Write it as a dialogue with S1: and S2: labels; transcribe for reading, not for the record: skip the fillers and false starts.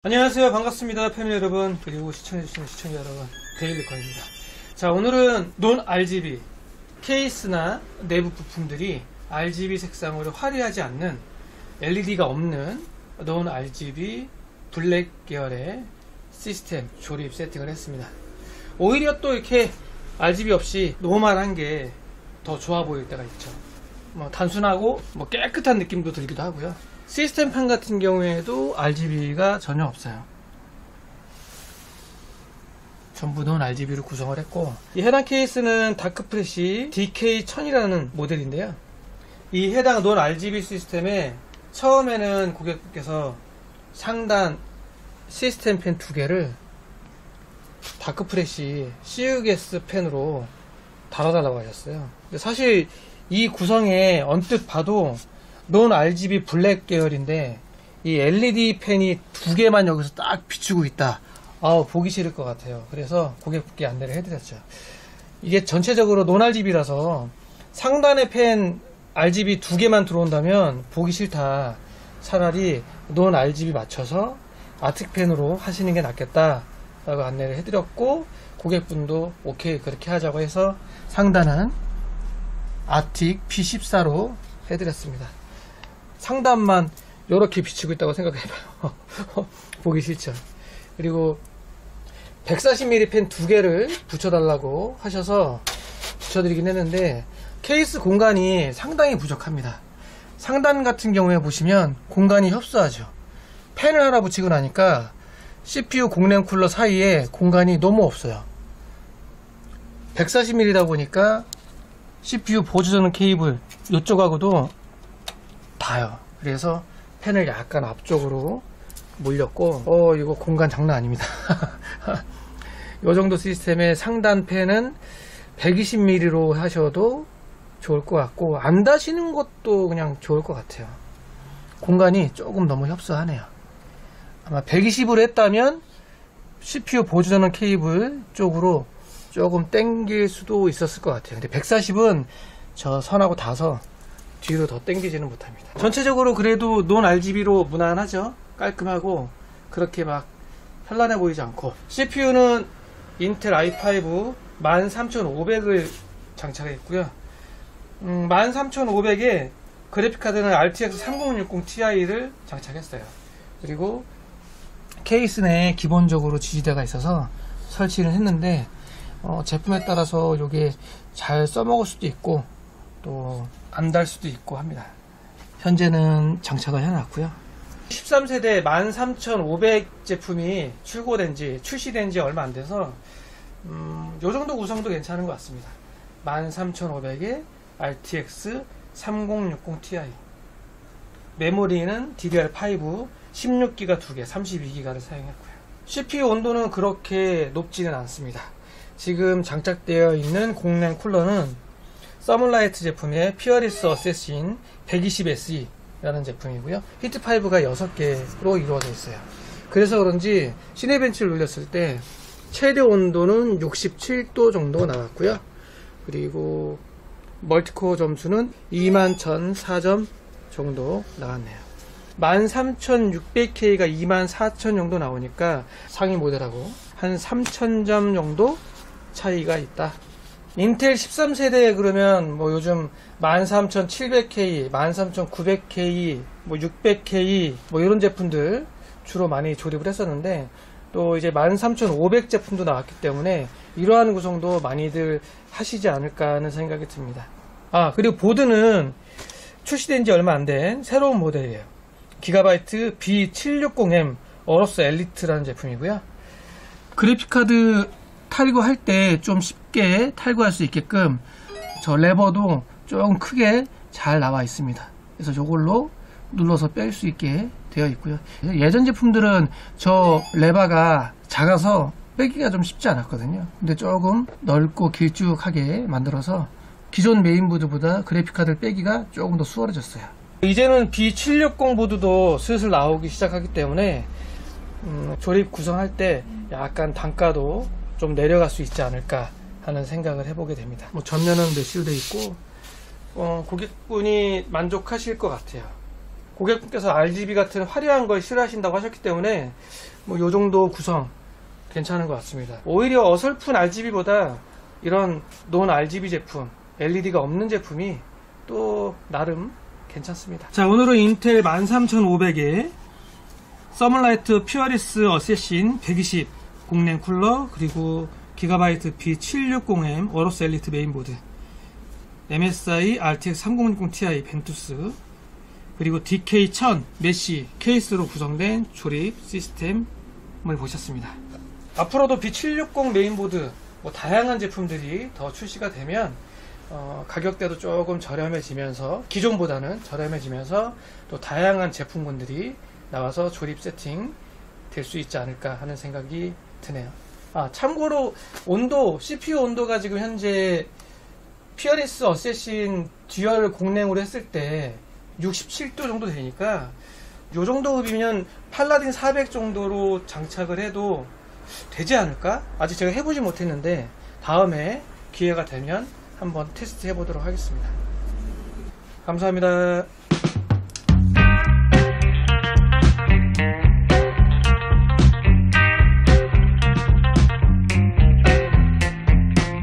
S1: 안녕하세요. 반갑습니다. 패밀리 여러분, 그리고 시청해주시는 시청자 여러분, 데일리커입니다. 자, 오늘은 논 RGB 케이스나 내부 부품들이 RGB 색상으로 화려하지 않는 LED가 없는 논 RGB 블랙 계열의 시스템 조립 세팅을 했습니다. 오히려 또 이렇게 RGB 없이 노멀한 게 더 좋아 보일 때가 있죠. 단순하고 깨끗한 느낌도 들기도 하고요. 시스템판 같은 경우에도 RGB가 전혀 없어요. 전부 논 RGB로 구성을 했고, 이 해당 케이스는 다크프레시 DK1000이라는 모델인데요. 이 해당 논 RGB 시스템에 처음에는 고객께서 상단 시스템 팬 2개를 다크프레시 CUGS 펜으로 달아달라고 하셨어요. 근데 사실 이 구성에 언뜻 봐도 논 RGB 블랙 계열인데 이 LED 펜이 2개만 여기서 딱 비추고 있다. 보기 싫을 것 같아요. 그래서 고객분께 안내를 해드렸죠. 이게 전체적으로 논 RGB라서 상단에 펜 RGB 2개만 들어온다면 보기 싫다. 차라리 논 RGB 맞춰서 아틱 펜으로 하시는 게 낫겠다 라고 안내를 해드렸고, 고객분도 오케이 그렇게 하자고 해서 상단은 아틱 P14로 해드렸습니다. 상단만 이렇게 비추고 있다고 생각해봐요. 보기 싫죠. 그리고 140mm 펜 2개를 붙여달라고 하셔서 붙여드리긴 했는데 케이스 공간이 상당히 부족합니다. 상단 같은 경우에 보시면 공간이 협소하죠. 펜을 하나 붙이고 나니까 CPU 공랭 쿨러 사이에 공간이 너무 없어요. 140mm다 보니까 CPU 보조전원 케이블 이쪽하고도 닿아요. 그래서 펜을 약간 앞쪽으로 몰렸고, 이거 공간 장난 아닙니다. 이 정도 시스템의 상단 펜은 120mm로 하셔도 좋을 것 같고, 안 다시는 것도 그냥 좋을 것 같아요. 공간이 조금 너무 협소하네요. 아마 120으로 했다면 CPU 보조전원 케이블 쪽으로 조금 당길 수도 있었을 것 같아요. 근데 140은 저 선하고 닿아서 뒤로 더 당기지는 못합니다. 전체적으로 그래도 논 RGB로 무난하죠. 깔끔하고 그렇게 막 현란해 보이지 않고, CPU는 인텔 i5 13500을 장착했고요. 13500에 그래픽카드는 RTX 3060 Ti를 장착했어요. 그리고 케이스 내에 기본적으로 지지대가 있어서 설치를 했는데, 제품에 따라서 이게 잘 써먹을 수도 있고 또 안 달 수도 있고 합니다. 현재는 장착을 해놨고요. 13세대 13500 제품이 출시된 지 얼마 안 돼서 요 정도 구성도 괜찮은 것 같습니다. 13500에 RTX 3060 Ti, 메모리는 DDR5 16기가 2개, 32기가를 사용했고요. CPU 온도는 그렇게 높지는 않습니다. 지금 장착되어 있는 공랭 쿨러는 서멀라이트 제품의 피어리스 어세신 120SE 라는 제품이고요. 히트5가 6개로 이루어져 있어요. 그래서 그런지 시네벤치를 눌렸을 때 최대 온도는 67도 정도 나왔고요. 그리고 멀티코어 점수는 21,004점 정도 나왔네요. 13600K가 24000 정도 나오니까 상위 모델하고 한 3000점 정도 차이가 있다. 인텔 13세대에 그러면 요즘 13700K, 13900K, 600K 이런 제품들 주로 많이 조립을 했었는데, 또 이제 13500 제품도 나왔기 때문에 이러한 구성도 많이들 하시지 않을까 하는 생각이 듭니다. 그리고 보드는 출시된 지 얼마 안 된 새로운 모델이에요. 기가바이트 B760M 어로스 엘리트라는 제품이고요. 그래픽카드 탈거할 때 좀 쉽게 탈거할 수 있게끔 저 레버도 조금 크게 잘 나와 있습니다. 그래서 이걸로 눌러서 뺄 수 있게 되어 있고요. 예전 제품들은 저 레버가 작아서 빼기가 좀 쉽지 않았거든요. 근데 조금 넓고 길쭉하게 만들어서 기존 메인보드보다 그래픽카드를 빼기가 조금 더 수월해졌어요. 이제는 B760 보드도 슬슬 나오기 시작하기 때문에 조립 구성할 때 약간 단가도 좀 내려갈 수 있지 않을까 하는 생각을 해보게 됩니다. 전면은 메쉬로 되어 있고 고객분이 만족하실 것 같아요. 고객분께서 RGB 같은 화려한 걸 싫어하신다고 하셨기 때문에 뭐 요 정도 구성 괜찮은 것 같습니다. 오히려 어설픈 RGB보다 이런 논 RGB 제품, LED가 없는 제품이 또 나름 괜찮습니다. 자, 오늘은 인텔 13500에 서멀라이트 퓨어리스 어세신 120 공랭 쿨러, 그리고 기가바이트 B760M 어로스 엘리트 메인보드, MSI RTX 3060 Ti 벤투스, 그리고 DK1000 메쉬 케이스로 구성된 조립 시스템을 보셨습니다. 앞으로도 B760 메인보드 뭐 다양한 제품들이 더 출시가 되면 가격대도 조금 저렴해지면서, 기존보다는 저렴해지면서 또 다양한 제품군들이 나와서 조립 세팅 될 수 있지 않을까 하는 생각이 드네요. 참고로 온도, CPU 온도가 지금 현재 퓨어리스 어세신 듀얼 공랭으로 했을 때 67도 정도 되니까 요 정도 흡이면 팔라딘 400 정도로 장착을 해도 되지 않을까? 아직 제가 해보지 못했는데 다음에 기회가 되면 한번 테스트 해보도록 하겠습니다. 감사합니다.